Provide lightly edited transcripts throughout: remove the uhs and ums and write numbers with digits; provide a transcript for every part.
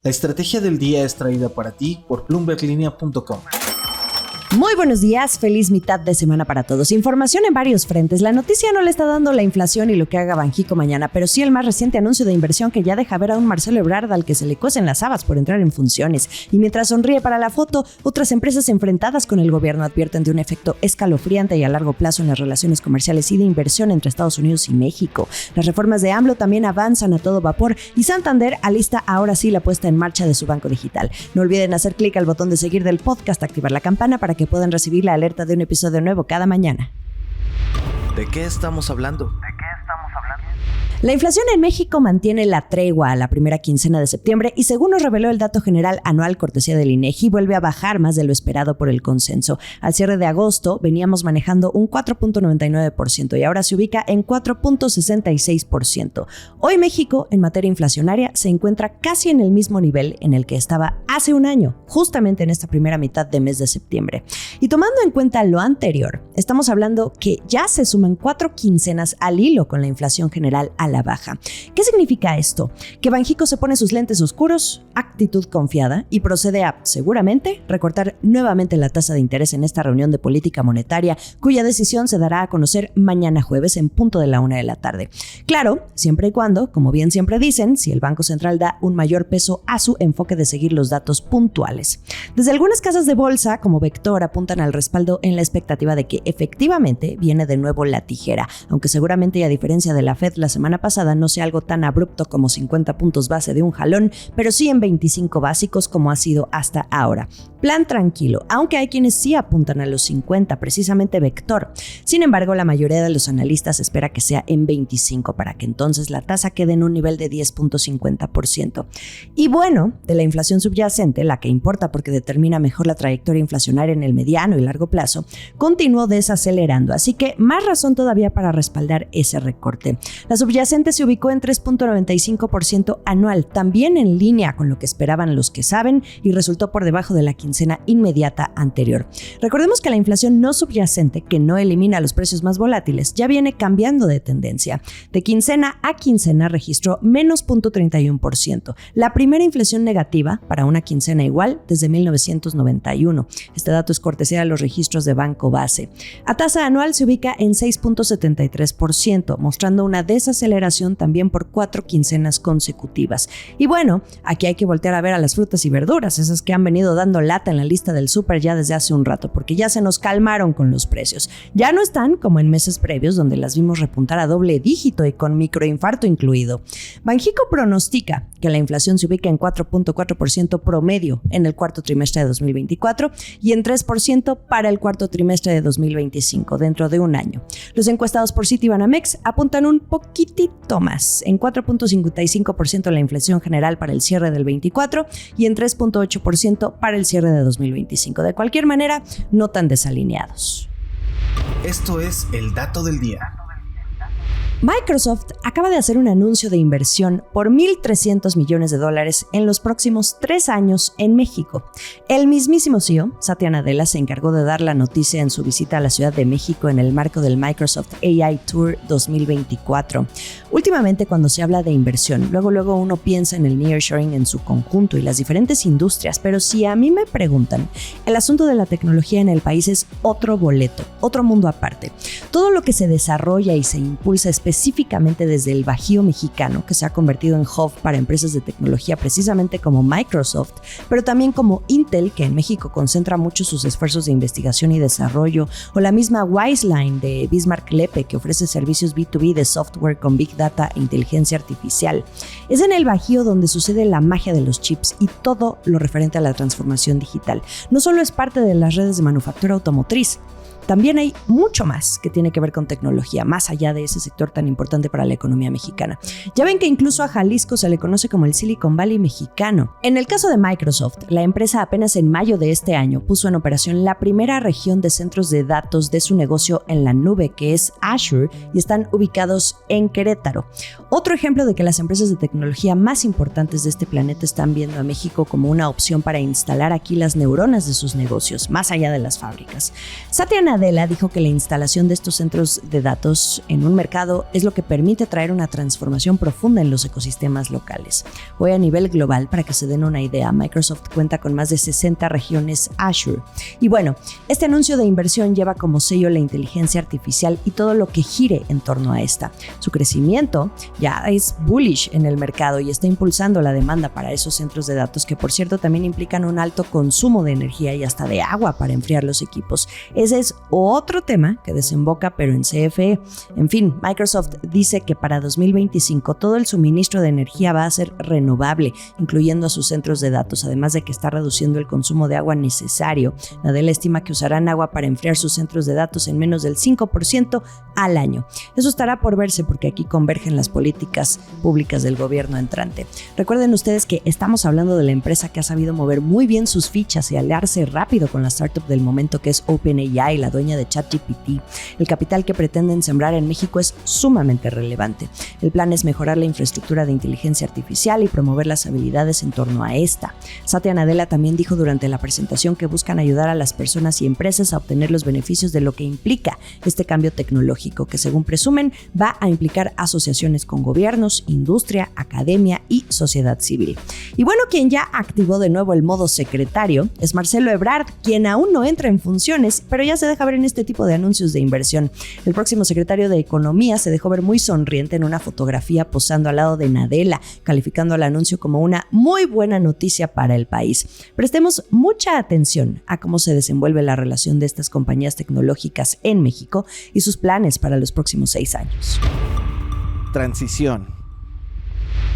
La estrategia del día es traída para ti por BloombergLinea.com. Muy buenos días, feliz mitad de semana para todos. Información en varios frentes. La noticia no le está dando la inflación y lo que haga Banxico mañana, pero sí el más reciente anuncio de inversión que ya deja ver a un Marcelo Ebrard al que se le cuecen las habas por entrar en funciones. Y mientras sonríe para la foto, otras empresas enfrentadas con el gobierno advierten de un efecto escalofriante y a largo plazo en las relaciones comerciales y de inversión entre Estados Unidos y México. Las reformas de AMLO también avanzan a todo vapor y Santander alista ahora sí la puesta en marcha de su banco digital. No olviden hacer clic al botón de seguir del podcast, activar la campana para que puedan recibir la alerta de un episodio nuevo cada mañana. ¿De qué estamos hablando? La inflación en México mantiene la tregua a la primera quincena de septiembre y según nos reveló el dato general anual cortesía del INEGI, vuelve a bajar más de lo esperado por el consenso. Al cierre de agosto veníamos manejando un 4.99% y ahora se ubica en 4.66%. Hoy México, en materia inflacionaria, se encuentra casi en el mismo nivel en el que estaba hace un año, justamente en esta primera mitad de mes de septiembre. Y tomando en cuenta lo anterior, estamos hablando que ya se suman 4 quincenas al hilo con la inflación general a la baja. ¿Qué significa esto? Que Banxico se pone sus lentes oscuros, actitud confiada y procede a, seguramente, recortar nuevamente la tasa de interés en esta reunión de política monetaria, cuya decisión se dará a conocer mañana jueves en punto de la 1 de la tarde. Claro, siempre y cuando, como bien siempre dicen, si el Banco Central da un mayor peso a su enfoque de seguir los datos puntuales. Desde algunas casas de bolsa, como Vector, apuntan al respaldo en la expectativa de que efectivamente viene de nuevo la tijera, aunque seguramente y a diferencia de la Fed la semana pasada no sea algo tan abrupto como 50 puntos base de un jalón, pero sí en 25 básicos como ha sido hasta ahora. Plan tranquilo, aunque hay quienes sí apuntan a los 50, precisamente Vector. Sin embargo, la mayoría de los analistas espera que sea en 25 para que entonces la tasa quede en un nivel de 10.50%. Y bueno, de la inflación subyacente, la que importa porque determina mejor la trayectoria inflacionaria en el mediano y largo plazo, continuó desacelerando, así que más razón todavía para respaldar ese recorte. La subyacente se ubicó en 3.95% anual, también en línea con lo que esperaban los que saben y resultó por debajo de la quincena inmediata anterior. Recordemos que la inflación no subyacente, que no elimina los precios más volátiles, ya viene cambiando de tendencia. De quincena a quincena registró menos 0.31%, la primera inflación negativa para una quincena igual desde 1991. Este dato es cortesía de los registros de Banco Base. A tasa anual se ubica en 6.73%, mostrando una desaceleración también por 4 quincenas consecutivas. Y bueno, aquí hay que voltear a ver a las frutas y verduras, esas que han venido dando lata en la lista del súper ya desde hace un rato, porque ya se nos calmaron con los precios. Ya no están como en meses previos donde las vimos repuntar a doble dígito y con microinfarto incluido. Banxico pronostica que la inflación se ubica en 4.4% promedio en el cuarto trimestre de 2024 y en 3% para el cuarto trimestre de 2025, dentro de un año. Los encuestados por Citibanamex apuntan un poquitito más, en 4.55% la inflación general para el cierre del 24 y en 3.8% para el cierre de 2025. De cualquier manera, no tan desalineados. Esto es el dato del día. Microsoft acaba de hacer un anuncio de inversión por $1,300 millones en los próximos 3 años en México. El mismísimo CEO, Satya Nadella, se encargó de dar la noticia en su visita a la Ciudad de México en el marco del Microsoft AI Tour 2024. Últimamente, cuando se habla de inversión, luego uno piensa en el nearshoring en su conjunto y las diferentes industrias, pero si a mí me preguntan, el asunto de la tecnología en el país es otro boleto, otro mundo aparte. Todo lo que se desarrolla y se impulsa específicamente desde el Bajío mexicano, que se ha convertido en hub para empresas de tecnología precisamente como Microsoft, pero también como Intel, que en México concentra mucho sus esfuerzos de investigación y desarrollo, o la misma Wiseline de Bismarck Lepe, que ofrece servicios B2B de software con Big Data e inteligencia artificial. Es en el Bajío donde sucede la magia de los chips y todo lo referente a la transformación digital. No solo es parte de las redes de manufactura automotriz, también hay mucho más que tiene que ver con tecnología, más allá de ese sector tan importante para la economía mexicana. Ya ven que incluso a Jalisco se le conoce como el Silicon Valley mexicano. En el caso de Microsoft, la empresa apenas en mayo de este año puso en operación la primera región de centros de datos de su negocio en la nube, que es Azure, y están ubicados en Querétaro. Otro ejemplo de que las empresas de tecnología más importantes de este planeta están viendo a México como una opción para instalar aquí las neuronas de sus negocios, más allá de las fábricas. Satya Nadella Nadella dijo que la instalación de estos centros de datos en un mercado es lo que permite traer una transformación profunda en los ecosistemas locales. Hoy a nivel global, para que se den una idea, Microsoft cuenta con más de 60 regiones Azure. Y bueno, este anuncio de inversión lleva como sello la inteligencia artificial y todo lo que gire en torno a esta. Su crecimiento ya es bullish en el mercado y está impulsando la demanda para esos centros de datos que, por cierto, también implican un alto consumo de energía y hasta de agua para enfriar los equipos. Ese es otro tema que desemboca, pero en CFE. En fin, Microsoft dice que para 2025 todo el suministro de energía va a ser renovable, incluyendo a sus centros de datos, además de que está reduciendo el consumo de agua necesario. Nadella estima que usarán agua para enfriar sus centros de datos en menos del 5% al año. Eso estará por verse porque aquí convergen las políticas públicas del gobierno entrante. Recuerden ustedes que estamos hablando de la empresa que ha sabido mover muy bien sus fichas y aliarse rápido con la startup del momento que es OpenAI, la dueña de ChatGPT. El capital que pretenden sembrar en México es sumamente relevante. El plan es mejorar la infraestructura de inteligencia artificial y promover las habilidades en torno a esta. Satya Nadella también dijo durante la presentación que buscan ayudar a las personas y empresas a obtener los beneficios de lo que implica este cambio tecnológico, que según presumen va a implicar asociaciones con gobiernos, industria, academia y sociedad civil. Y bueno, quien ya activó de nuevo el modo secretario es Marcelo Ebrard, quien aún no entra en funciones, pero ya se deja ver en este tipo de anuncios de inversión. El próximo secretario de Economía se dejó ver muy sonriente en una fotografía posando al lado de Nadella, calificando el anuncio como una muy buena noticia para el país. Prestemos mucha atención a cómo se desenvuelve la relación de estas compañías tecnológicas en México y sus planes para los próximos 6 años. Transición.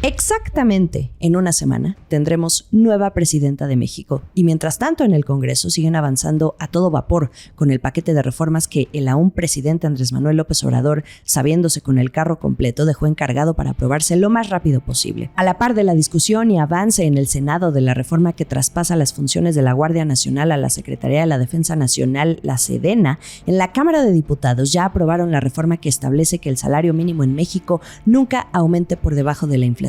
Exactamente en una semana tendremos nueva presidenta de México y mientras tanto en el Congreso siguen avanzando a todo vapor con el paquete de reformas que el aún presidente Andrés Manuel López Obrador, sabiéndose con el carro completo, dejó encargado para aprobarse lo más rápido posible. A la par de la discusión y avance en el Senado de la reforma que traspasa las funciones de la Guardia Nacional a la Secretaría de la Defensa Nacional, la Sedena, en la Cámara de Diputados ya aprobaron la reforma que establece que el salario mínimo en México nunca aumente por debajo de la inflación.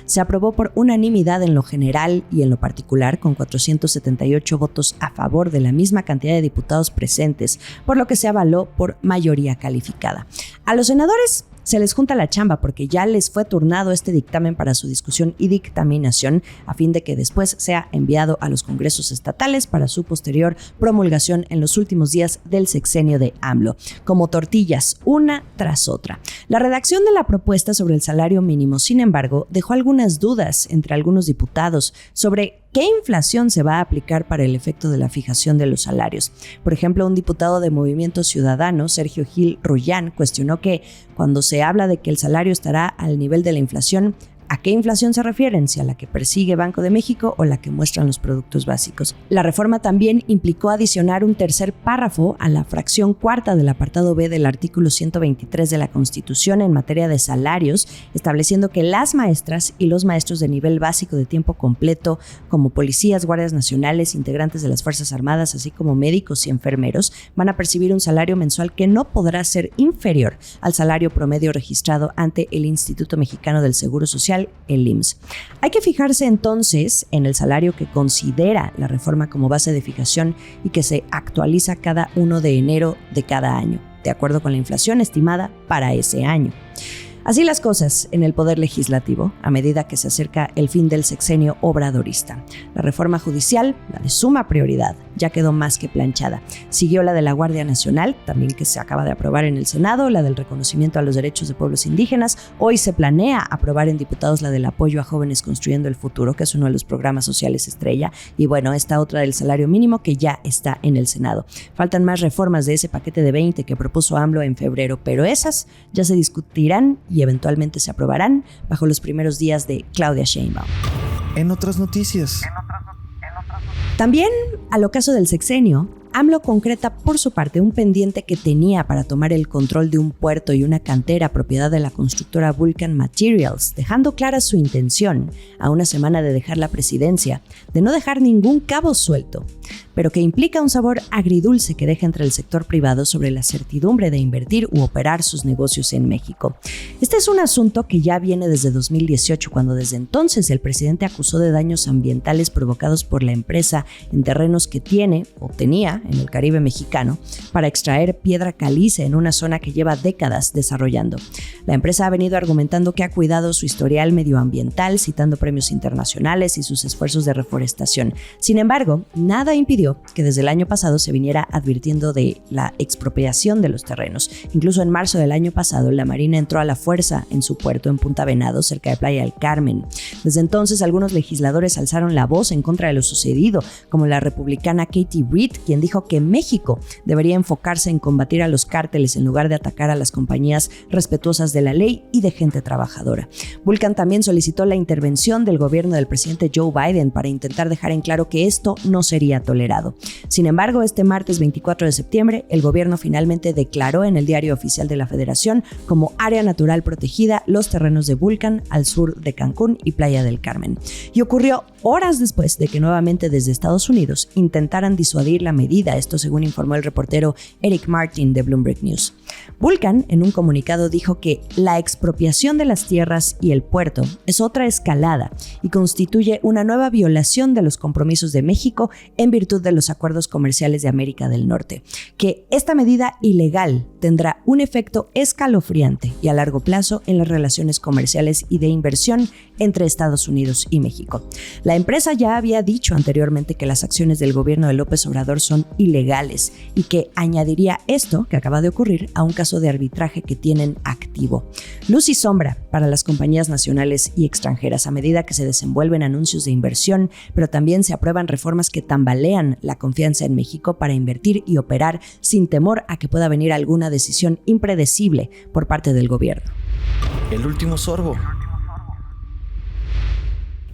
Se aprobó por unanimidad en lo general y en lo particular, con 478 votos a favor de la misma cantidad de diputados presentes, por lo que se avaló por mayoría calificada. A los senadores se les junta la chamba porque ya les fue turnado este dictamen para su discusión y dictaminación a fin de que después sea enviado a los congresos estatales para su posterior promulgación en los últimos días del sexenio de AMLO, como tortillas, una tras otra. La redacción de la propuesta sobre el salario mínimo, sin embargo, dejó algunas dudas entre algunos diputados sobre ¿qué inflación se va a aplicar para el efecto de la fijación de los salarios? Por ejemplo, un diputado de Movimiento Ciudadano, Sergio Gil Royán, cuestionó que cuando se habla de que el salario estará al nivel de la inflación, ¿a qué inflación se refieren? ¿Si a la que persigue Banco de México o la que muestran los productos básicos? La reforma también implicó adicionar un tercer párrafo a la fracción cuarta del apartado B del artículo 123 de la Constitución en materia de salarios, estableciendo que las maestras y los maestros de nivel básico de tiempo completo, como policías, guardias nacionales, integrantes de las Fuerzas Armadas, así como médicos y enfermeros, van a percibir un salario mensual que no podrá ser inferior al salario promedio registrado ante el Instituto Mexicano del Seguro Social, el IMSS. Hay que fijarse entonces en el salario que considera la reforma como base de fijación y que se actualiza cada 1 de enero de cada año, de acuerdo con la inflación estimada para ese año. Así las cosas en el Poder Legislativo, a medida que se acerca el fin del sexenio obradorista. La reforma judicial, la de suma prioridad, ya quedó más que planchada. Siguió la de la Guardia Nacional, también que se acaba de aprobar en el Senado, la del reconocimiento a los derechos de pueblos indígenas. Hoy se planea aprobar en diputados la del apoyo a jóvenes construyendo el futuro, que es uno de los programas sociales estrella. Y bueno, esta otra del salario mínimo que ya está en el Senado. Faltan más reformas de ese paquete de 20 que propuso AMLO en febrero, pero esas ya se discutirán y eventualmente se aprobarán bajo los primeros días de Claudia Sheinbaum. En otras noticias. También, al ocaso del sexenio, AMLO concreta por su parte un pendiente que tenía para tomar el control de un puerto y una cantera propiedad de la constructora Vulcan Materials, dejando clara su intención, a una semana de dejar la presidencia, de no dejar ningún cabo suelto, pero que implica un sabor agridulce que deja entre el sector privado sobre la certidumbre de invertir u operar sus negocios en México. Este es un asunto que ya viene desde 2018, cuando desde entonces el presidente acusó de daños ambientales provocados por la empresa en terrenos que tiene o tenía en el Caribe mexicano, para extraer piedra caliza en una zona que lleva décadas desarrollando. La empresa ha venido argumentando que ha cuidado su historial medioambiental, citando premios internacionales y sus esfuerzos de reforestación. Sin embargo, nada impidió que desde el año pasado se viniera advirtiendo de la expropiación de los terrenos. Incluso en marzo del año pasado, la Marina entró a la fuerza en su puerto en Punta Venado, cerca de Playa del Carmen. Desde entonces, algunos legisladores alzaron la voz en contra de lo sucedido, como la republicana Katie Reed, quien dijo que México debería enfocarse en combatir a los cárteles en lugar de atacar a las compañías respetuosas de la ley y de gente trabajadora. Vulcan también solicitó la intervención del gobierno del presidente Joe Biden para intentar dejar en claro que esto no sería tolerado. Sin embargo, este martes 24 de septiembre, el gobierno finalmente declaró en el Diario Oficial de la Federación como área natural protegida los terrenos de Vulcan al sur de Cancún y Playa del Carmen. Y ocurrió horas después de que nuevamente desde Estados Unidos intentaran disuadir la medida, esto según informó el reportero Eric Martin de Bloomberg News. Vulcan, en un comunicado, dijo que la expropiación de las tierras y el puerto es otra escalada y constituye una nueva violación de los compromisos de México en virtud de los acuerdos comerciales de América del Norte, que esta medida ilegal tendrá un efecto escalofriante y a largo plazo en las relaciones comerciales y de inversión entre Estados Unidos y México. La empresa ya había dicho anteriormente que las acciones del gobierno de López Obrador son ilegales y que añadiría esto que acaba de ocurrir a un caso de arbitraje que tienen activo. Luz y sombra para las compañías nacionales y extranjeras a medida que se desenvuelven anuncios de inversión, pero también se aprueban reformas que tambalean la confianza en México para invertir y operar sin temor a que pueda venir alguna decisión impredecible por parte del gobierno. El último sorbo.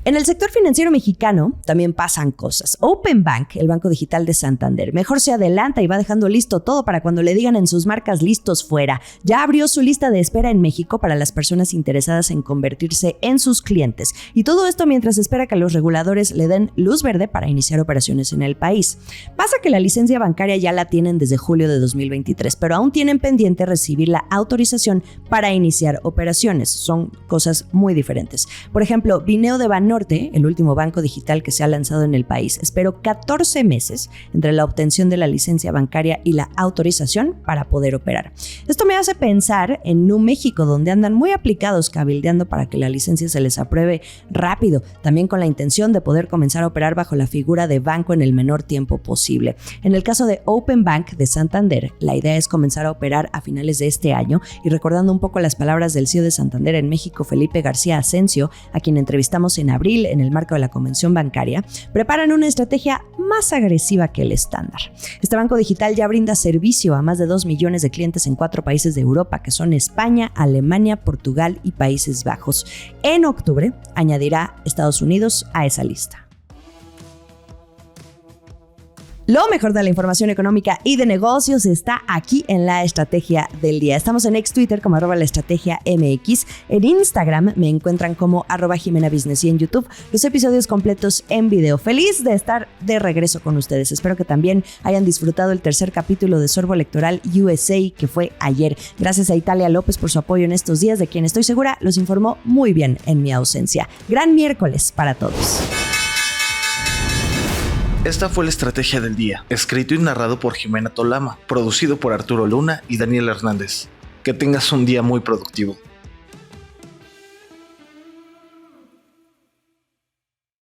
En el sector financiero mexicano también pasan cosas. Open Bank, el banco digital de Santander, mejor se adelanta y va dejando listo todo para cuando le digan en sus marcas listos fuera. Ya abrió su lista de espera en México para las personas interesadas en convertirse en sus clientes. Y todo esto mientras espera que los reguladores le den luz verde para iniciar operaciones en el país. Pasa que la licencia bancaria ya la tienen desde julio de 2023, pero aún tienen pendiente recibir la autorización para iniciar operaciones. Son cosas muy diferentes. Por ejemplo, Bineo de Banorte, el último banco digital que se ha lanzado en el país, esperó 14 meses entre la obtención de la licencia bancaria y la autorización para poder operar. Esto me hace pensar en New México, donde andan muy aplicados cabildeando para que la licencia se les apruebe rápido, también con la intención de poder comenzar a operar bajo la figura de banco en el menor tiempo posible. En el caso de Open Bank de Santander, la idea es comenzar a operar a finales de este año, y recordando un poco las palabras del CEO de Santander en México, Felipe García Asensio, a quien entrevistamos en abril en el marco de la convención bancaria, preparan una estrategia más agresiva que el estándar. Este banco digital ya brinda servicio a más de 2 millones de clientes en 4 países de Europa, que son España, Alemania, Portugal y Países Bajos. En octubre añadirá Estados Unidos a esa lista. Lo mejor de la información económica y de negocios está aquí en La Estrategia del Día. Estamos en ex Twitter como @laestrategiamx. En Instagram me encuentran como @JimenaBusiness y en YouTube los episodios completos en video. Feliz de estar de regreso con ustedes. Espero que también hayan disfrutado el tercer capítulo de Sorbo Electoral USA que fue ayer. Gracias a Italia López por su apoyo en estos días, de quien estoy segura los informó muy bien en mi ausencia. Gran miércoles para todos. Esta fue La Estrategia del Día, escrito y narrado por Jimena Tolama, producido por Arturo Luna y Daniel Hernández. Que tengas un día muy productivo.